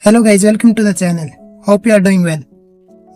Hello guys, welcome to the channel. Hope you are doing well.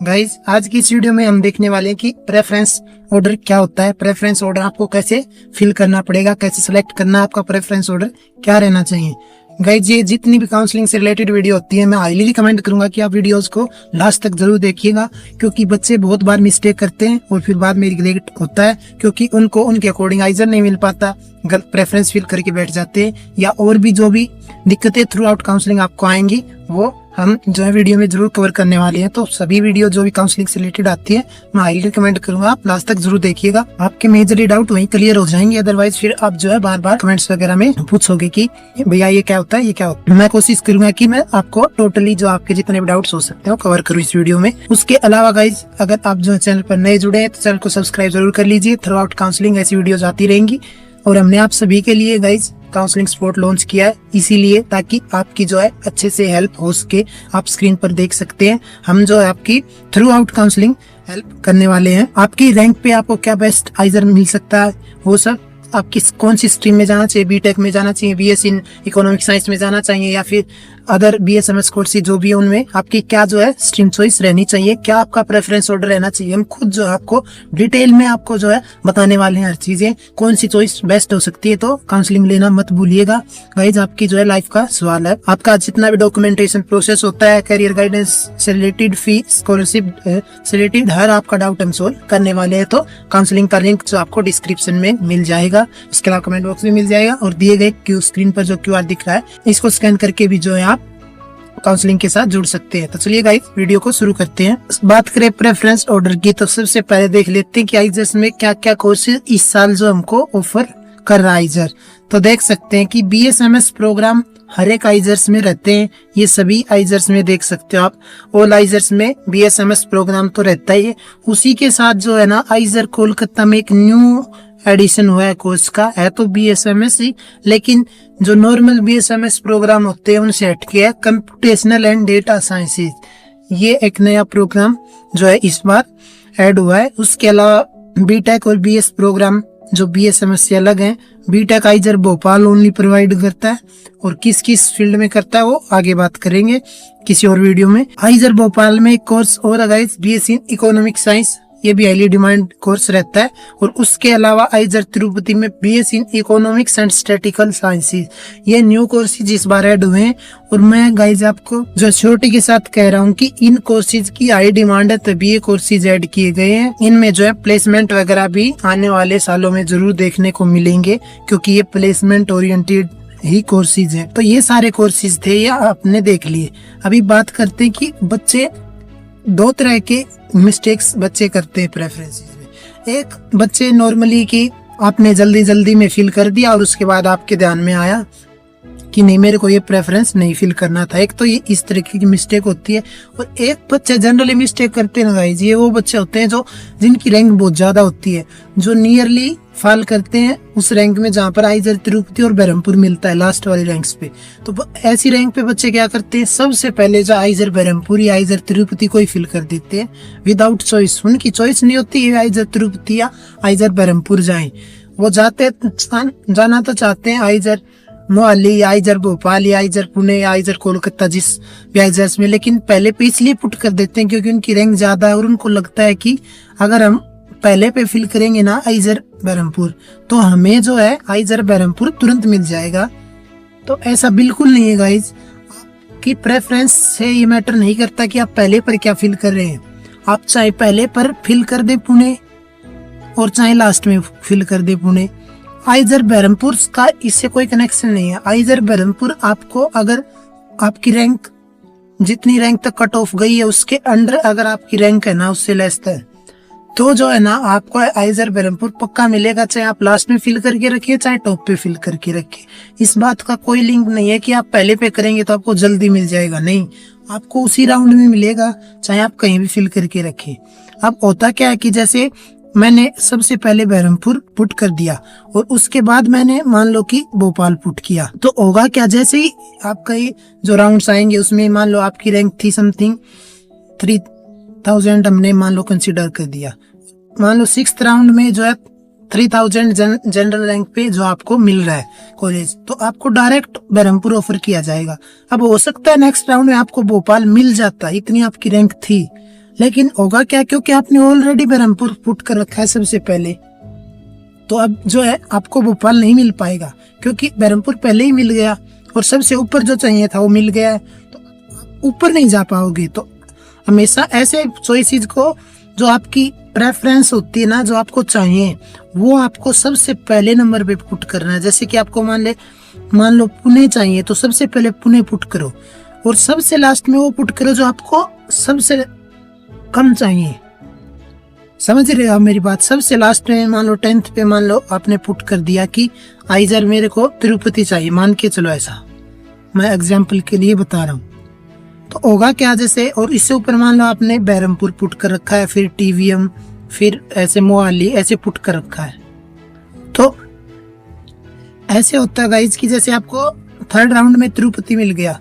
Guys, आज की इस video में हम देखने वाले हैं कि प्रेफरेंस ऑर्डर क्या होता है। प्रेफरेंस ऑर्डर आपको कैसे फिल करना पड़ेगा, कैसे सिलेक्ट करना, आपका प्रेफरेंस ऑर्डर क्या रहना चाहिए। गाइज, ये जितनी भी काउंसलिंग से रिलेटेड वीडियो होती है, मैं हाईली रिकमेंड करूंगा कि आप वीडियोस को लास्ट तक जरूर देखिएगा, क्योंकि बच्चे बहुत बार मिस्टेक करते हैं और फिर बाद में रिग्रेट होता है, क्योंकि उनको उनके अकॉर्डिंग आइजर नहीं मिल पाता, गलत प्रेफरेंस फिल करके बैठ जाते हैं, या और भी जो भी दिक्कतें थ्रू आउट काउंसलिंग आपको आएंगी वो हम जो है वीडियो में जरूर कवर करने वाले हैं। तो सभी वीडियो जो भी काउंसलिंग से रिलेटेड आती है मैं हाईली रिकमेंड करूंगा आप लास्ट तक जरूर देखिएगा, आपके मेजरली डाउट वहीं क्लियर हो जाएंगे। अदरवाइज फिर आप जो है बार बार कमेंट्स वगैरह में पूछोगे कि भैया ये क्या होता है, ये क्या होता है। मैं कोशिश करूंगा कि मैं आपको टोटली जो आपके जितने भी डाउट्स हो सकते हैं कवर करूँ इस वीडियो में। उसके अलावा गाइज, अगर आप जो चैनल पर नए जुड़े हैं तो चैनल को सब्सक्राइब जरूर कर लीजिए। थ्रू आउट काउंसलिंग ऐसी वीडियोज आती रहेंगी और हमने आप सभी के लिए गाइज काउंसलिंग सपोर्ट लॉन्च किया है, इसीलिए ताकि आपकी जो है अच्छे से हेल्प हो सके। आप स्क्रीन पर देख सकते हैं हम जो है आपकी थ्रू आउट काउंसलिंग हेल्प करने वाले हैं। आपकी रैंक पे आपको क्या बेस्ट आइजर मिल सकता है, वो सब आप किस कौन सी स्ट्रीम में जाना चाहिए, बीटेक में जाना चाहिए, बीएस इन इकोनॉमिक साइंस में जाना चाहिए, या फिर अदर बीएसएमएस कोर्स जो भी है उनमें आपकी क्या जो है स्ट्रीम चॉइस रहनी चाहिए, क्या आपका प्रेफरेंस ऑर्डर रहना चाहिए। हम खुद जो है आपको डिटेल में आपको जो है बताने वाले हैं हर चीजें, कौन सी चॉइस बेस्ट हो सकती है। तो काउंसलिंग लेना मत भूलिएगा गाइज, आपकी जो है लाइफ का सवाल है। आपका जितना भी डॉक्यूमेंटेशन प्रोसेस होता है, करियर गाइडेंस से रिलेटेड, फी स्कॉलरशिप से रिलेटेड, हर आपका डाउट हम सोल्व करने वाले हैं। तो काउंसलिंग का लिंक जो आपको डिस्क्रिप्शन में मिल जाएगा, इसके अलावा कमेंट बॉक्स में मिल जाएगा, और दिए गए स्क्रीन पर जो क्यूआर दिख रहा है इसको स्कैन करके भी जो है आप काउंसलिंग के साथ जुड़ सकते हैं। तो चलिए गाइस वीडियो को शुरू करते हैं। बात करें प्रेफरेंस ऑर्डर की, तो सबसे पहले देख लेते हैं कि आइजर्स में क्या क्या कोर्सेज इस साल जो हमको ऑफर कर रहा है आइजर। तो देख सकते हैं कि बीएसएमएस प्रोग्राम हर एक आइजर्स में रहते हैं, ये सभी आइजर्स में देख सकते हो आप। ऑल आइजर्स में बीएसएमएस प्रोग्राम तो रहता ही है, उसी के साथ जो है ना आइजर कोलकाता में एक न्यू एडिशन हुआ है कोर्स का, है तो बीएसएमएस ही, लेकिन जो नॉर्मल बीएसएमएस प्रोग्राम होते हैं उनसे हटके है कंप्यूटेशनल एंड डेटा साइंसेज। ये एक नया प्रोग्राम जो है इस बार ऐड हुआ है। उसके अलावा बीटेक और बीएस प्रोग्राम जो बीएसएमएस से अलग हैं। BTech IISER Bhopal only provide करता है, और किस किस फील्ड में करता है वो आगे बात करेंगे किसी और वीडियो में। आइजर भोपाल में एक कोर्स और guys, BS in economic science, ये भी हाईली डिमांड कोर्स रहता है। और उसके अलावा आइजर तिरुपति में BS in economics and statical sciences, ये न्यू कोर्सेज इस बार ऐड हुए हैं। और मैं गाइज आपको जो श्योरिटी के साथ कह रहा हूँ कि इन कोर्सेज की हाई डिमांड है, तभी ये कोर्सेज ऐड किए गए हैं। इनमें जो है प्लेसमेंट वगैरह भी आने वाले सालों में जरूर देखने को मिलेंगे, क्योंकि ये प्लेसमेंट ओरिएंटेड ही कोर्सेज है। तो ये सारे कोर्सेज थे, ये आपने देख लिए। अभी बात करते हैं कि बच्चे दो तरह के मिस्टेक्स बच्चे करते हैं प्रेफरेंसेस में। एक बच्चे नॉर्मली कि आपने जल्दी जल्दी में फिल कर दिया और उसके बाद आपके ध्यान में आया कि नहीं मेरे को ये प्रेफरेंस नहीं फिल करना था। एक तो ये इस तरीके की मिस्टेक होती है। और एक बच्चे जनरली मिस्टेक करते हैं ना गाइस, ये वो बच्चे होते हैं जो जिनकी रैंक बहुत ज्यादा होती है, जो नियरली फॉल करते हैं उस रैंक में जहाँ पर आइजर तिरुपति और बरहमपुर मिलता है लास्ट वाली रैंक्स पे। तो ऐसी रैंक पे बच्चे क्या करते हैं, सबसे पहले जो आइजर बरहमपुर या आइजर तिरुपति को ही फिल कर देते हैं विदाउट चॉइस। उनकी चॉइस नहीं होती है आइजर तिरुपति या आइजर बरहमपुर जाए, वो जाना तो चाहते हैं आइजर मोहाली या आइजर भोपाल या आइजर पुणे या आइजर कोलकाता, जिस भी आइजर्स में, लेकिन पहले पे इसलिए पुट कर देते हैं क्योंकि उनकी रैंक ज्यादा है और उनको लगता है कि अगर हम पहले पे फिल करेंगे ना आइजर बरहमपुर तो हमें जो है आइजर बरहमपुर तुरंत मिल जाएगा। तो ऐसा बिल्कुल नहीं है गाइज, आपकी प्रेफरेंस से ये मैटर नहीं करता कि आप पहले पर क्या फिल कर रहे हैं। आप चाहे पहले पर फिल कर दे पुणे और चाहे लास्ट में फिल कर दे पुणे, आइजर बरहमपुर का इससे कोई कनेक्शन नहीं है। आइजर बरहमपुर आपको अगर आपकी रैंक जितनी रैंक तक कट ऑफ गई है उसके अंडर अगर आपकी रैंक है ना उससे लेस है, तो जो है ना आपको आइजर बरहमपुर पक्का मिलेगा, चाहे आप लास्ट में फिल करके रखिए चाहे टॉप पे फिल करके रखिए। इस बात का कोई लिंक नहीं है कि आप पहले पे करेंगे तो आपको जल्दी मिल जाएगा, नहीं, आपको उसी राउंड में मिलेगा चाहे आप कहीं भी फिल करके रखिए। अब होता क्या है कि जैसे मैंने सबसे पहले बरहमपुर पुट कर दिया और उसके बाद मैंने मान लो कि भोपाल पुट किया, तो होगा क्या, जैसे ही आपका जो राउंड्स आएंगे उसमें मान लो आपकी रैंक थी समथिंग 3000, हमने मान लो कंसिडर कर दिया, मान लो 6th राउंड में जो है 3000 जनरल रैंक पे जो आपको मिल रहा है कॉलेज, तो आपको डायरेक्ट बरहमपुर ऑफर किया जाएगा। अब हो सकता है नेक्स्ट राउंड में आपको भोपाल मिल जाता, इतनी आपकी रैंक थी, लेकिन होगा क्या, क्योंकि आपने ऑलरेडी बरहमपुर पुट कर रखा है सबसे पहले, तो अब जो है आपको भोपाल नहीं मिल पाएगा, क्योंकि बरहमपुर पहले ही मिल गया और सबसे ऊपर जो चाहिए था वो मिल गया है, तो ऊपर नहीं जा पाओगे। तो हमेशा ऐसे चॉइसेस को, जो आपकी प्रेफरेंस होती है ना, जो आपको चाहिए, वो आपको सबसे पहले नंबर पे पुट करना है। जैसे कि आपको मान लो पुणे चाहिए, तो सबसे पहले पुणे पुट करो, और सबसे लास्ट में वो पुट करो जो आपको सबसे कम चाहिए। समझ रहे हो आप मेरी बात? सबसे लास्ट में मान लो 10th पे मान लो आपने पुट कर दिया कि आइजर मेरे को तिरुपति चाहिए, मान के चलो, ऐसा मैं एग्जाम्पल के लिए बता रहा हूँ, तो होगा क्या जैसे, और इससे ऊपर मान लो आपने बहरमपुर पुट कर रखा है, फिर टीवीएम, फिर ऐसे मोहाली ऐसे पुट कर रखा है। तो ऐसे होता है गाइज कि जैसे आपको थर्ड राउंड में तिरुपति मिल गया,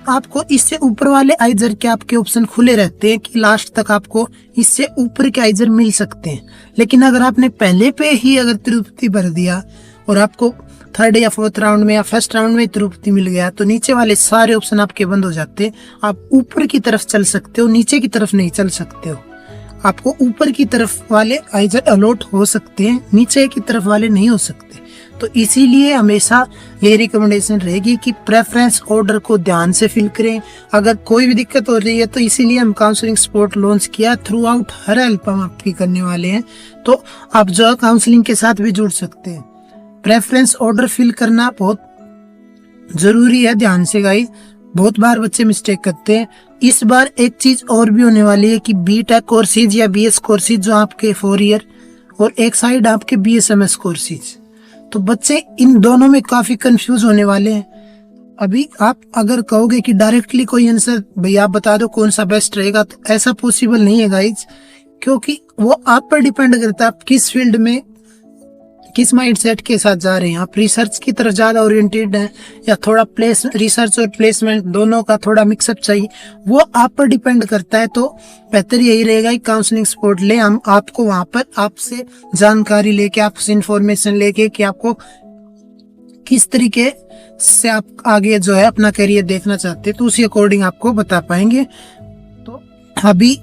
आपको इससे ऊपर वाले आइजर के आपके ऑप्शन खुले रहते हैं कि लास्ट तक आपको इससे ऊपर के आइजर मिल सकते हैं। लेकिन अगर आपने पहले पे ही अगर तिरुपति भर दिया और आपको थर्ड या फोर्थ राउंड में या फर्स्ट राउंड में तिरुपति मिल गया, तो नीचे वाले सारे ऑप्शन आपके बंद हो जाते हैं। आप ऊपर की तरफ चल सकते हो, नीचे की तरफ नहीं चल सकते हो। आपको ऊपर की तरफ वाले आइजर अलॉट हो सकते हैं, नीचे की तरफ वाले नहीं हो सकते। तो इसीलिए हमेशा ये रिकमेंडेशन रहेगी कि प्रेफरेंस ऑर्डर को ध्यान से फिल करें। अगर कोई भी दिक्कत हो रही है तो इसीलिए हम काउंसलिंग सपोर्ट लॉन्च किया, थ्रू आउट हर हेल्प हम आपकी करने वाले हैं। तो आप जो काउंसलिंग के साथ भी जुड़ सकते हैं। प्रेफरेंस ऑर्डर फिल करना बहुत जरूरी है, ध्यान से गाइस, बहुत बार बच्चे मिस्टेक करते हैं। इस बार एक चीज और भी होने वाली है कि बीटेक कोर्सेज या बीएस कोर्सेज जो आपके 4 ईयर, और एक साइड आपके बीएसएमएस कोर्सेज, तो बच्चे इन दोनों में काफी कंफ्यूज होने वाले हैं। अभी आप अगर कहोगे कि डायरेक्टली कोई आंसर भैया आप बता दो कौन सा बेस्ट रहेगा, तो ऐसा पॉसिबल नहीं है गाइज, क्योंकि वो आप पर डिपेंड करता है आप किस फील्ड में, किस माइंडसेट के साथ जा रहे हैं। आप रिसर्च की तरफ ज्यादा ओरिएंटेड हैं या थोड़ा रिसर्च और प्लेसमेंट दोनों का थोड़ा मिक्सअप चाहिए, वो आप पर डिपेंड करता है। तो बेहतर यही रहेगा कि काउंसलिंग सपोर्ट ले, हम आपको वहां पर आपसे जानकारी लेके, आपसे इंफॉर्मेशन लेके कि आपको किस तरीके से आप आगे जो है अपना करियर देखना चाहते हैं, तो उसी अकॉर्डिंग आपको बता पाएंगे। तो अभी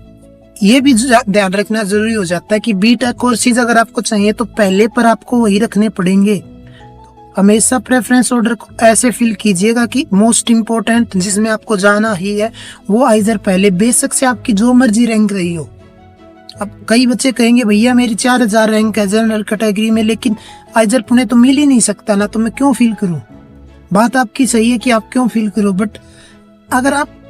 ये भी ध्यान रखना जरूरी हो जाता है कि बीटेक कोर्सेज अगर आपको चाहिए तो पहले पर आपको वही रखने पड़ेंगे। तो हमेशा प्रेफरेंस ऑर्डर को ऐसे फिल कीजिएगा कि मोस्ट इम्पोर्टेंट जिसमें आपको जाना ही है वो आइजर पहले, बेशक से आपकी जो मर्जी रैंक रही हो। अब कई बच्चे कहेंगे भैया मेरी 4000 रैंक है जनरल कैटेगरी में, लेकिन आइजर पुणे तो मिल ही नहीं सकता ना, तो मैं क्यों फील करूं। बात आपकी सही है कि आप क्यों फील करो, बट अगर आप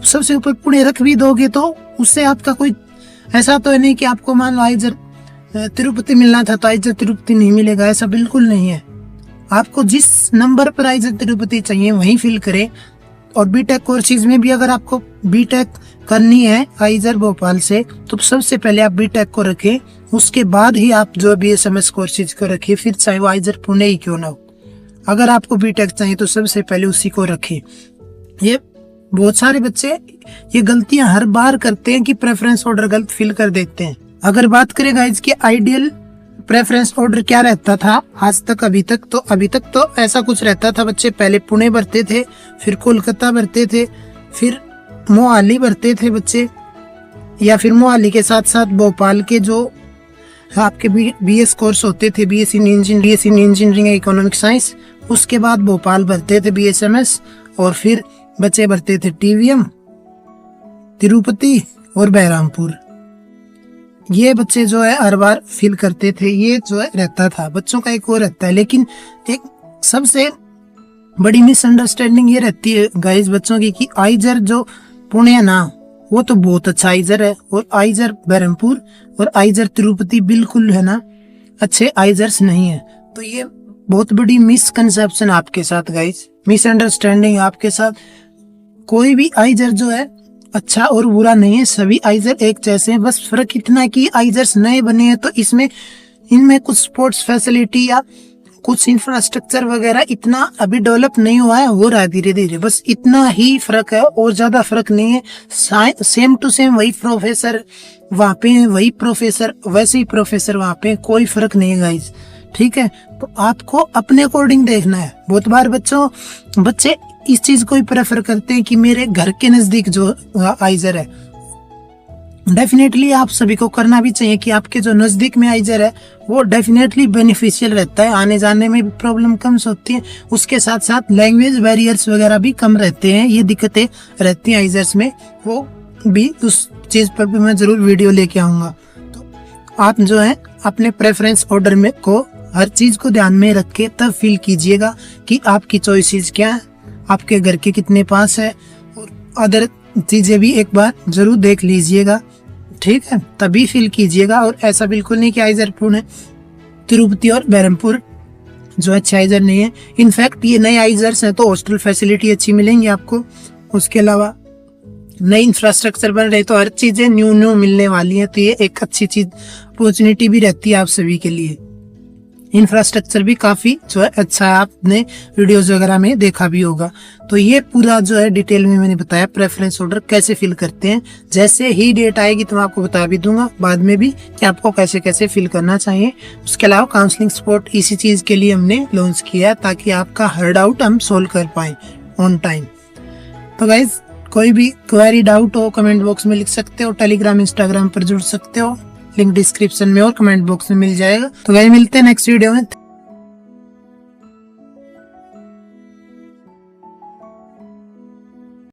सबसे ऊपर पुणे रख भी दोगे तो उससे आपका कोई ऐसा तो है नहीं कि आपको मान लो आइजर तिरुपति मिलना था तो आइजर तिरुपति नहीं मिलेगा, ऐसा बिल्कुल नहीं है। आपको जिस नंबर पर आइजर तिरुपति चाहिए वहीं फिल करें। और बीटेक कोर्सेज में भी अगर आपको बीटेक करनी है आइजर भोपाल से, तो सबसे पहले आप बीटेक को रखें, उसके बाद ही आप जो बीएसएमएस कोर्सेज को रखें, फिर चाहे वो आइजर पुणे ही क्यों ना हो। अगर आपको बीटेक चाहिए तो सबसे पहले उसी को रखें। ये बहुत सारे बच्चे ये गलतियां हर बार करते हैं कि प्रेफरेंस ऑर्डर गलत फिल कर देते हैं। अगर बात करें गाइस कि आइडियल प्रेफरेंस ऑर्डर क्या रहता था आज तक, अभी तक तो ऐसा कुछ रहता था, बच्चे पहले पुणे भरते थे, फिर कोलकाता भरते थे, फिर मोहाली भरते थे बच्चे, या फिर मोहाली के साथ साथ भोपाल के जो आपके बीएस कोर्स होते थे, BSc in engineering economic science, उसके बाद भोपाल भरते थे बीएसएमएस, और फिर बच्चे भरते थे टीवीएम, तिरुपति और बहरमपुर। ये बच्चे जो है हर बार फिल करते थे, ये जो है रहता था। बच्चों का एक और रहता है, लेकिन एक सबसे बड़ी मिसअंडरस्टैंडिंग ये रहती है गाइस बच्चों की कि आइजर जो पुणे है ना, वो तो बहुत अच्छा आइजर है, और आइजर बहरमपुर और आइजर तिरुपति बिल्कुल है ना अच्छे आइजर्स नहीं है। तो ये बहुत बड़ी मिसकंसेप्शन आपके साथ गाइस, मिसअंडरस्टैंडिंग आपके साथ। कोई भी आइजर जो है अच्छा और बुरा नहीं है, सभी आइजर एक जैसे हैं, बस फर्क इतना है कि आइजर्स नए बने हैं तो इनमें कुछ स्पोर्ट्स फैसिलिटी या कुछ इंफ्रास्ट्रक्चर वगैरह इतना अभी डेवलप नहीं हुआ है, हो रहा है धीरे धीरे, बस इतना ही फर्क है और ज्यादा फर्क नहीं है। सेम टू सेम वही प्रोफेसर वहाँ पे है, वही प्रोफेसर वैसे ही प्रोफेसर वहाँ पे, कोई फर्क नहीं है गाइस, ठीक है। तो आपको अपने अकॉर्डिंग देखना है। बहुत बार बच्चे इस चीज को ही प्रेफर करते हैं कि मेरे घर के नजदीक जो आइजर है, डेफिनेटली आप सभी को करना भी चाहिए कि आपके जो नजदीक में आइजर है वो डेफिनेटली बेनिफिशियल रहता है, आने जाने में भी प्रॉब्लम कम होती है, उसके साथ साथ लैंग्वेज बैरियर्स वगैरह भी कम रहते हैं, ये दिक्कतें रहती हैं आइजर्स में, वो भी उस चीज पर भी मैं जरूर वीडियो लेके आऊंगा। तो आप जो है अपने प्रेफरेंस ऑर्डर में को हर चीज को ध्यान में रख के तब फील कीजिएगा कि आपकी चॉइसेस क्या है, आपके घर के कितने पास है, और अदर चीजें भी एक बार जरूर देख लीजिएगा, ठीक है, तभी फील कीजिएगा। और ऐसा बिल्कुल नहीं कि आइजर पुणे, तिरुपति और बहरमपुर जो अच्छे आइजर नहीं है। इनफैक्ट ये नए आइजर्स हैं तो हॉस्टल फैसिलिटी अच्छी मिलेंगी आपको, उसके अलावा नए इंफ्रास्ट्रक्चर बन रहे तो हर चीजें न्यू मिलने वाली हैं, तो ये एक अच्छी चीज अपॉर्चुनिटी भी रहती है आप सभी के लिए। इंफ्रास्ट्रक्चर भी काफी जो है अच्छा है, आपने वीडियोस वगैरह में देखा भी होगा। तो ये पूरा जो है डिटेल में मैंने बताया प्रेफरेंस ऑर्डर कैसे फिल करते हैं। जैसे ही डेट आएगी तो मैं आपको बता भी दूंगा बाद में भी कि आपको कैसे कैसे फिल करना चाहिए। उसके अलावा काउंसलिंग सपोर्ट इसी चीज के लिए हमने लॉन्च किया है, ताकि आपका हर डाउट हम सोल्व कर पाए ऑन टाइम। तो गाइज कोई भी क्वेरी डाउट हो कमेंट बॉक्स में लिख सकते हो, टेलीग्राम इंस्टाग्राम पर जुड़ सकते हो, लिंक डिस्क्रिप्शन में और कमेंट बॉक्स में मिल जाएगा। तो गाइस मिलते हैं नेक्स्ट वीडियो में।